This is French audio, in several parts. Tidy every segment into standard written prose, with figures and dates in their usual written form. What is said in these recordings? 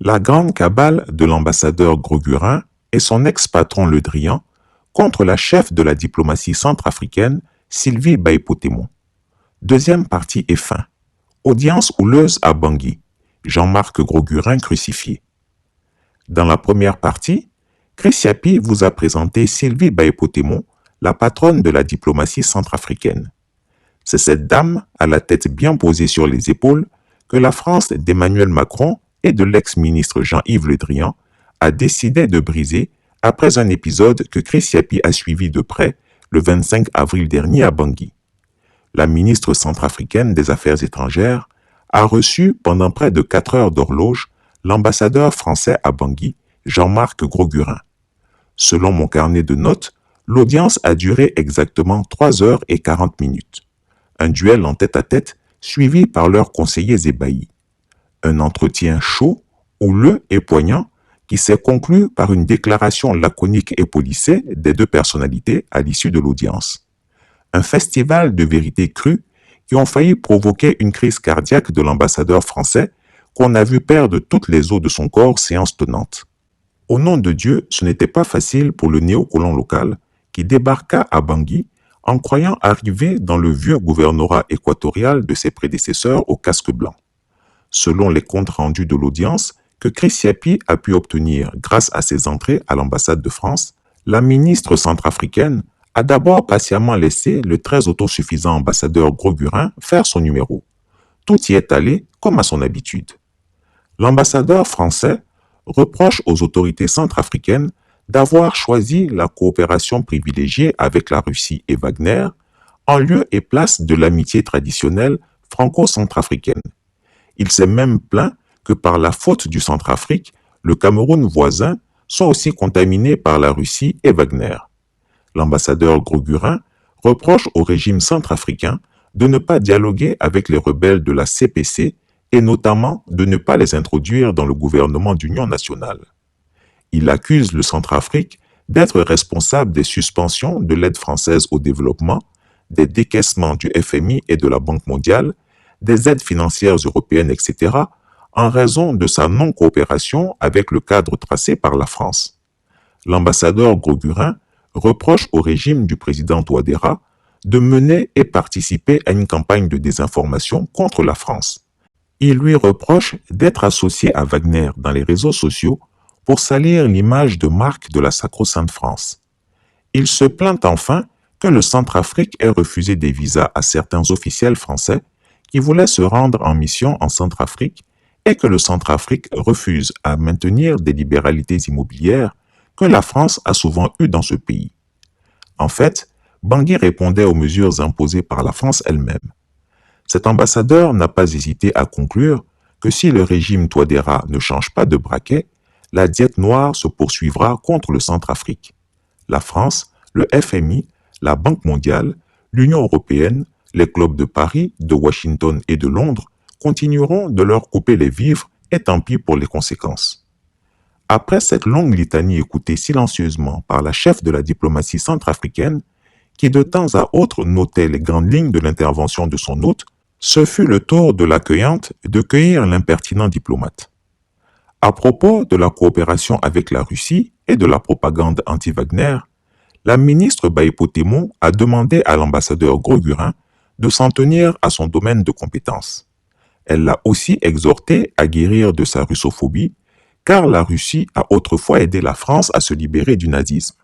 La grande cabale de l'ambassadeur Grosgurin et son ex-patron Le Drian contre la chef de la diplomatie centrafricaine, Sylvie Baïpotémon. Deuxième partie et fin. Audience houleuse à Bangui. Jean-Marc Grosgurin crucifié. Dans la première partie, Chris Yapi vous a présenté Sylvie Baïpotémon, la patronne de la diplomatie centrafricaine. C'est cette dame, à la tête bien posée sur les épaules, que la France d'Emmanuel Macron et de l'ex-ministre Jean-Yves Le Drian a décidé de briser après un épisode que Chris Yapi a suivi de près le 25 avril dernier à Bangui. La ministre centrafricaine des Affaires étrangères a reçu pendant près de 4 heures d'horloge l'ambassadeur français à Bangui, Jean-Marc Grosgurin. Selon mon carnet de notes, l'audience a duré exactement 3 heures et 40 minutes. Un duel en tête-à-tête suivi par leurs conseillers ébahis. Un entretien chaud, houleux et poignant qui s'est conclu par une déclaration laconique et policée des deux personnalités à l'issue de l'audience. Un festival de vérités crues qui ont failli provoquer une crise cardiaque de l'ambassadeur français qu'on a vu perdre toutes les os de son corps séance tenante. Au nom de Dieu, ce n'était pas facile pour le néocolon local qui débarqua à Bangui en croyant arriver dans le vieux gouvernorat équatorial de ses prédécesseurs au casque blanc. Selon les comptes rendus de l'audience que Chris Yapi a pu obtenir grâce à ses entrées à l'ambassade de France, la ministre centrafricaine a d'abord patiemment laissé le très autosuffisant ambassadeur Grosgurin faire son numéro. Tout y est allé comme à son habitude. L'ambassadeur français reproche aux autorités centrafricaines d'avoir choisi la coopération privilégiée avec la Russie et Wagner en lieu et place de l'amitié traditionnelle franco-centrafricaine. Il s'est même plaint que par la faute du Centrafrique, le Cameroun voisin soit aussi contaminé par la Russie et Wagner. L'ambassadeur Grosgurin reproche au régime centrafricain de ne pas dialoguer avec les rebelles de la CPC et notamment de ne pas les introduire dans le gouvernement d'union nationale. Il accuse le Centrafrique d'être responsable des suspensions de l'aide française au développement, des décaissements du FMI et de la Banque mondiale, des aides financières européennes, etc., en raison de sa non-coopération avec le cadre tracé par la France. L'ambassadeur Grosgurin reproche au régime du président Touadéra de mener et participer à une campagne de désinformation contre la France. Il lui reproche d'être associé à Wagner dans les réseaux sociaux pour salir l'image de marque de la sacro-sainte France. Il se plaint enfin que le Centrafrique ait refusé des visas à certains officiels français qui voulaient se rendre en mission en Centrafrique et que le Centrafrique refuse à maintenir des libéralités immobilières que la France a souvent eues dans ce pays. En fait, Bangui répondait aux mesures imposées par la France elle-même. Cet ambassadeur n'a pas hésité à conclure que si le régime Touadéra ne change pas de braquet, la diète noire se poursuivra contre le Centrafrique. La France, le FMI, la Banque mondiale, l'Union européenne, les clubs de Paris, de Washington et de Londres continueront de leur couper les vivres et tant pis pour les conséquences. Après cette longue litanie écoutée silencieusement par la chef de la diplomatie centrafricaine, qui de temps à autre notait les grandes lignes de l'intervention de son hôte, ce fut le tour de l'accueillante de cueillir l'impertinent diplomate. À propos de la coopération avec la Russie et de la propagande anti-Wagner, la ministre Baïpotémon a demandé à l'ambassadeur Grosgurin de s'en tenir à son domaine de compétence. Elle l'a aussi exhorté à guérir de sa russophobie, car la Russie a autrefois aidé la France à se libérer du nazisme.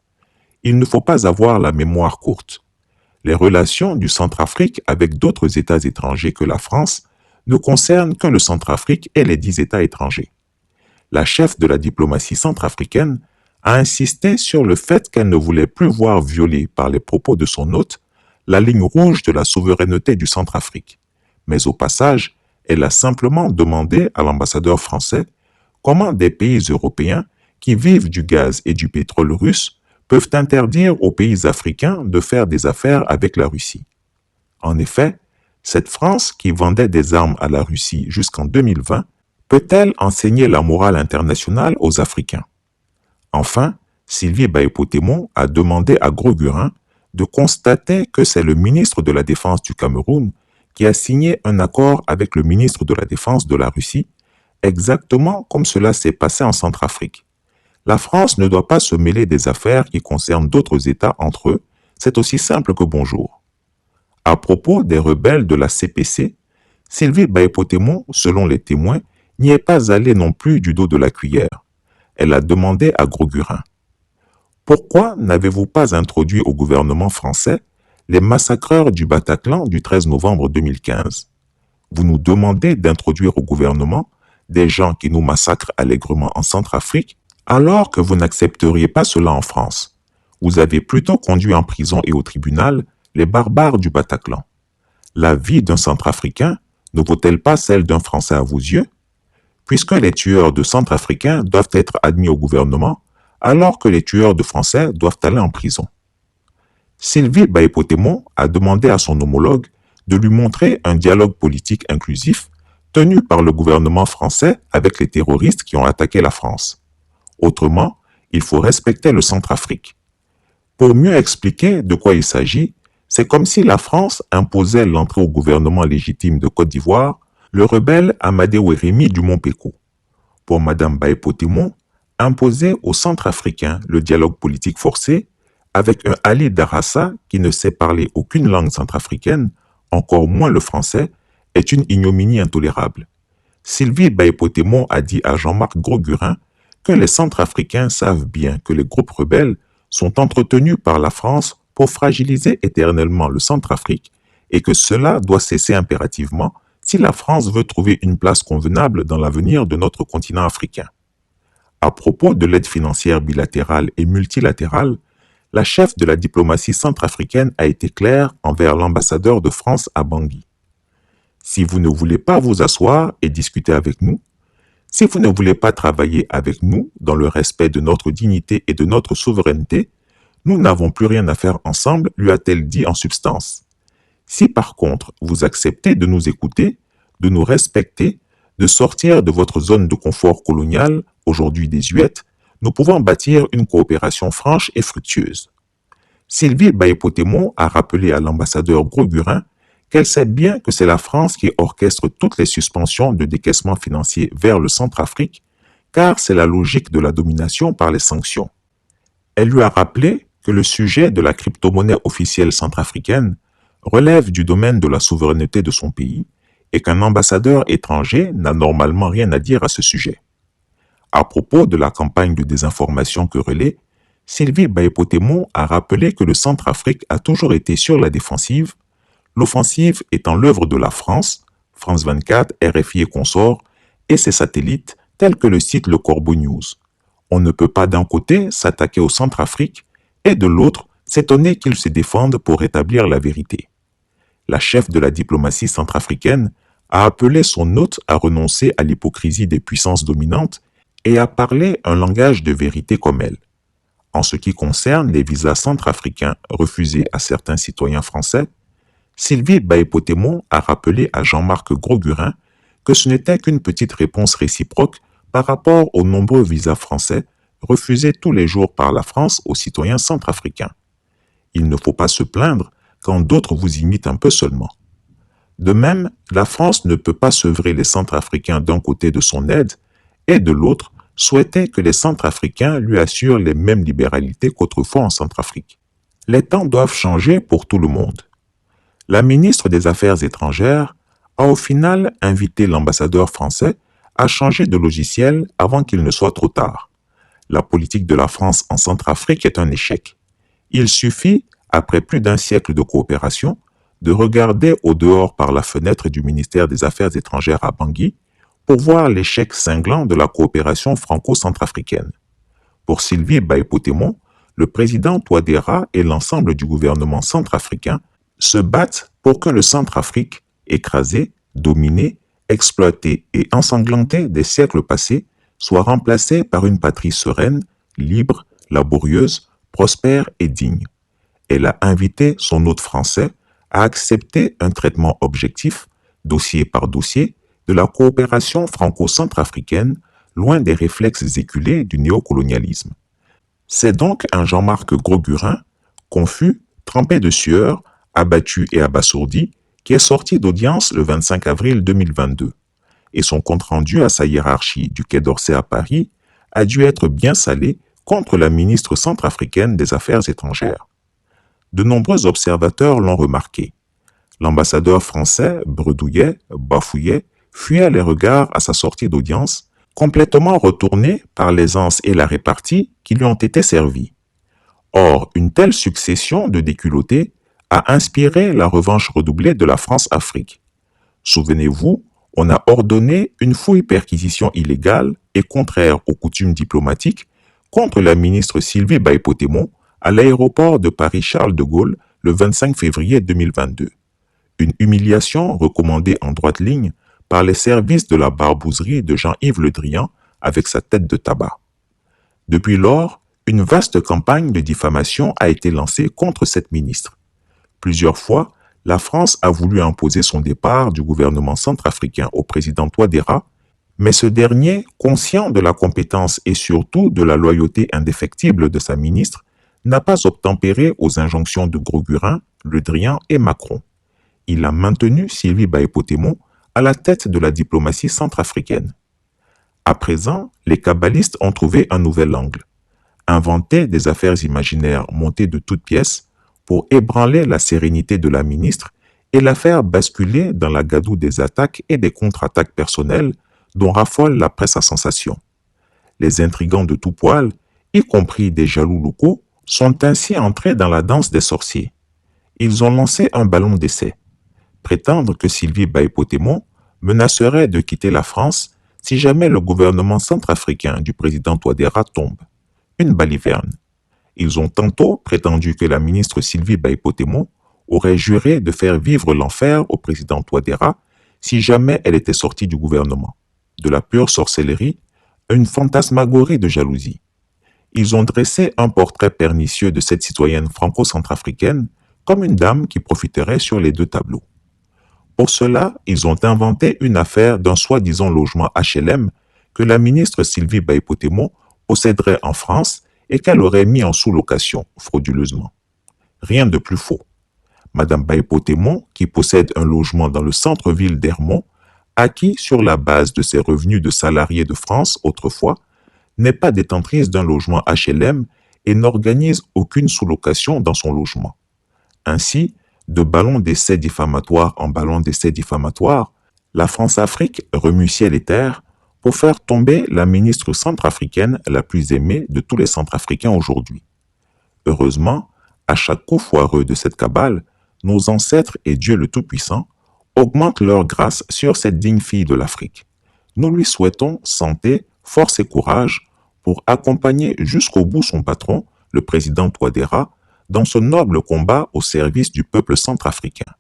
Il ne faut pas avoir la mémoire courte. Les relations du Centrafrique avec d'autres États étrangers que la France ne concernent que le Centrafrique et les 10 États étrangers. La chef de la diplomatie centrafricaine a insisté sur le fait qu'elle ne voulait plus voir violée par les propos de son hôte la ligne rouge de la souveraineté du Centrafrique. Mais au passage, elle a simplement demandé à l'ambassadeur français comment des pays européens qui vivent du gaz et du pétrole russe peuvent interdire aux pays africains de faire des affaires avec la Russie. En effet, cette France qui vendait des armes à la Russie jusqu'en 2020 peut-elle enseigner la morale internationale aux Africains? Enfin, Sylvie Baïpotémon a demandé à Grosgurin de constater que c'est le ministre de la Défense du Cameroun qui a signé un accord avec le ministre de la Défense de la Russie exactement comme cela s'est passé en Centrafrique. La France ne doit pas se mêler des affaires qui concernent d'autres États entre eux, c'est aussi simple que bonjour. À propos des rebelles de la CPC, Sylvie Baïpotémon, selon les témoins, n'y est pas allée non plus du dos de la cuillère. Elle a demandé à Grosgurin: pourquoi n'avez-vous pas introduit au gouvernement français les massacreurs du Bataclan du 13 novembre 2015? Vous nous demandez d'introduire au gouvernement des gens qui nous massacrent allègrement en Centrafrique, alors que vous n'accepteriez pas cela en France. Vous avez plutôt conduit en prison et au tribunal les barbares du Bataclan. La vie d'un Centrafricain ne vaut-elle pas celle d'un Français à vos yeux? Puisque les tueurs de Centrafricains doivent être admis au gouvernement, alors que les tueurs de Français doivent aller en prison. Sylvie Baïpotémon a demandé à son homologue de lui montrer un dialogue politique inclusif tenu par le gouvernement français avec les terroristes qui ont attaqué la France. Autrement, il faut respecter le Centrafrique. Pour mieux expliquer de quoi il s'agit, c'est comme si la France imposait l'entrée au gouvernement légitime de Côte d'Ivoire le rebelle Amadé Ouérémy du Montpéco. Pour Mme Baïpotémon, imposer aux Centrafricains le dialogue politique forcé avec un Ali Darassa qui ne sait parler aucune langue centrafricaine, encore moins le français, est une ignominie intolérable. Sylvie Baïpotémon a dit à Jean-Marc Grosgurin que les Centrafricains savent bien que les groupes rebelles sont entretenus par la France pour fragiliser éternellement le Centrafrique et que cela doit cesser impérativement si la France veut trouver une place convenable dans l'avenir de notre continent africain. À propos de l'aide financière bilatérale et multilatérale, la chef de la diplomatie centrafricaine a été claire envers l'ambassadeur de France à Bangui. Si vous ne voulez pas vous asseoir et discuter avec nous, si vous ne voulez pas travailler avec nous dans le respect de notre dignité et de notre souveraineté, nous n'avons plus rien à faire ensemble, lui a-t-elle dit en substance. Si par contre vous acceptez de nous écouter, de nous respecter, de sortir de votre zone de confort colonial, aujourd'hui désuète, nous pouvons bâtir une coopération franche et fructueuse. Sylvie Baïpotémon a rappelé à l'ambassadeur Grosgurin qu'elle sait bien que c'est la France qui orchestre toutes les suspensions de décaissement financier vers le Centrafrique, car c'est la logique de la domination par les sanctions. Elle lui a rappelé que le sujet de la crypto-monnaie officielle centrafricaine relève du domaine de la souveraineté de son pays et qu'un ambassadeur étranger n'a normalement rien à dire à ce sujet. À propos de la campagne de désinformation que relaie, Sylvie Baïpotémon a rappelé que le Centrafrique a toujours été sur la défensive, l'offensive étant l'œuvre de la France, France 24, RFI et consorts, et ses satellites tels que le site Le Corbeau News. On ne peut pas d'un côté s'attaquer au Centrafrique et de l'autre s'étonner qu'ils se défendent pour rétablir la vérité. La chef de la diplomatie centrafricaine a appelé son hôte à renoncer à l'hypocrisie des puissances dominantes et à parler un langage de vérité comme elle. En ce qui concerne les visas centrafricains refusés à certains citoyens français, Sylvie Baïpotémon a rappelé à Jean-Marc Grosgurin que ce n'était qu'une petite réponse réciproque par rapport aux nombreux visas français refusés tous les jours par la France aux citoyens centrafricains. Il ne faut pas se plaindre quand d'autres vous imitent un peu seulement. De même, la France ne peut pas sevrer les Centrafricains d'un côté de son aide et de l'autre souhaiter que les Centrafricains lui assurent les mêmes libéralités qu'autrefois en Centrafrique. Les temps doivent changer pour tout le monde. La ministre des Affaires étrangères a au final invité l'ambassadeur français à changer de logiciel avant qu'il ne soit trop tard. La politique de la France en Centrafrique est un échec. Il suffit, après plus d'un siècle de coopération, de regarder au dehors par la fenêtre du ministère des Affaires étrangères à Bangui pour voir l'échec cinglant de la coopération franco-centrafricaine. Pour Sylvie Baïpotémon, le président Touadéra et l'ensemble du gouvernement centrafricain se battent pour que le Centrafrique, écrasé, dominé, exploité et ensanglanté des siècles passés, soit remplacé par une patrie sereine, libre, laborieuse, prospère et digne. Elle a invité son hôte français à accepter un traitement objectif, dossier par dossier, de la coopération franco-centrafricaine, loin des réflexes éculés du néocolonialisme. C'est donc un Jean-Marc Grosgurin, confus, trempé de sueur, abattu et abasourdi, qui est sorti d'audience le 25 avril 2022. et son compte-rendu à sa hiérarchie du Quai d'Orsay à Paris a dû être bien salé contre la ministre centrafricaine des Affaires étrangères. De nombreux observateurs l'ont remarqué. L'ambassadeur français bredouillait, bafouillait, fuyait les regards à sa sortie d'audience, complètement retourné par l'aisance et la répartie qui lui ont été servis. Or, une telle succession de déculottés a inspiré la revanche redoublée de la France-Afrique. Souvenez-vous, on a ordonné une fouille-perquisition illégale et contraire aux coutumes diplomatiques contre la ministre Sylvie Baïpotémon à l'aéroport de Paris-Charles de Gaulle le 25 février 2022. Une humiliation recommandée en droite ligne par les services de la barbouzerie de Jean-Yves Le Drian avec sa tête de tabac. Depuis lors, une vaste campagne de diffamation a été lancée contre cette ministre. Plusieurs fois, la France a voulu imposer son départ du gouvernement centrafricain au président Touadéra, mais ce dernier, conscient de la compétence et surtout de la loyauté indéfectible de sa ministre, n'a pas obtempéré aux injonctions de Grosgurin, Le Drian et Macron. Il a maintenu Sylvie Baïpotémon à la tête de la diplomatie centrafricaine. À présent, les kabbalistes ont trouvé un nouvel angle. Inventer des affaires imaginaires montées de toutes pièces pour ébranler la sérénité de la ministre et la faire basculer dans la gadoue des attaques et des contre-attaques personnelles dont raffole la presse à sensation. Les intrigants de tout poil, y compris des jaloux locaux, sont ainsi entrés dans la danse des sorciers. Ils ont lancé un ballon d'essai. Prétendre que Sylvie Baïpotémon menacerait de quitter la France si jamais le gouvernement centrafricain du président Touadéra tombe. Une baliverne. Ils ont tantôt prétendu que la ministre Sylvie Baïpotémon aurait juré de faire vivre l'enfer au président Touadéra si jamais elle était sortie du gouvernement. De la pure sorcellerie, une fantasmagorie de jalousie. Ils ont dressé un portrait pernicieux de cette citoyenne franco-centrafricaine comme une dame qui profiterait sur les deux tableaux. Pour cela, ils ont inventé une affaire d'un soi-disant logement HLM que la ministre Sylvie Baïpotémon posséderait en France et qu'elle aurait mis en sous-location frauduleusement. Rien de plus faux. Madame Baïpotémon, qui possède un logement dans le centre-ville d'Hermont, acquis sur la base de ses revenus de salariés de France autrefois, n'est pas détentrice d'un logement HLM et n'organise aucune sous-location dans son logement. Ainsi, de ballon d'essai diffamatoire en ballon d'essai diffamatoire, la France-Afrique remue ciel et terre pour faire tomber la ministre centrafricaine la plus aimée de tous les Centrafricains aujourd'hui. Heureusement, à chaque coup foireux de cette cabale, nos ancêtres et Dieu le Tout-Puissant augmentent leur grâce sur cette digne fille de l'Afrique. Nous lui souhaitons santé, force et courage pour accompagner jusqu'au bout son patron, le président Touadéra, dans ce noble combat au service du peuple centrafricain.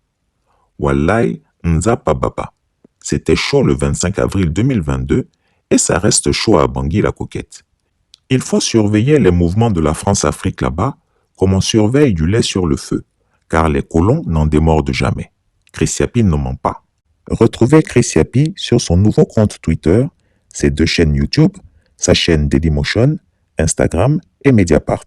Wallahi Nzapa Baba. C'était chaud le 25 avril 2022 et ça reste chaud à Bangui la Coquette. Il faut surveiller les mouvements de la France-Afrique là-bas comme on surveille du lait sur le feu, car les colons n'en démordent jamais. Chris Yapi ne ment pas. Retrouvez Chris Yapi sur son nouveau compte Twitter, ses deux chaînes YouTube, sa chaîne Dailymotion, Instagram et Mediapart.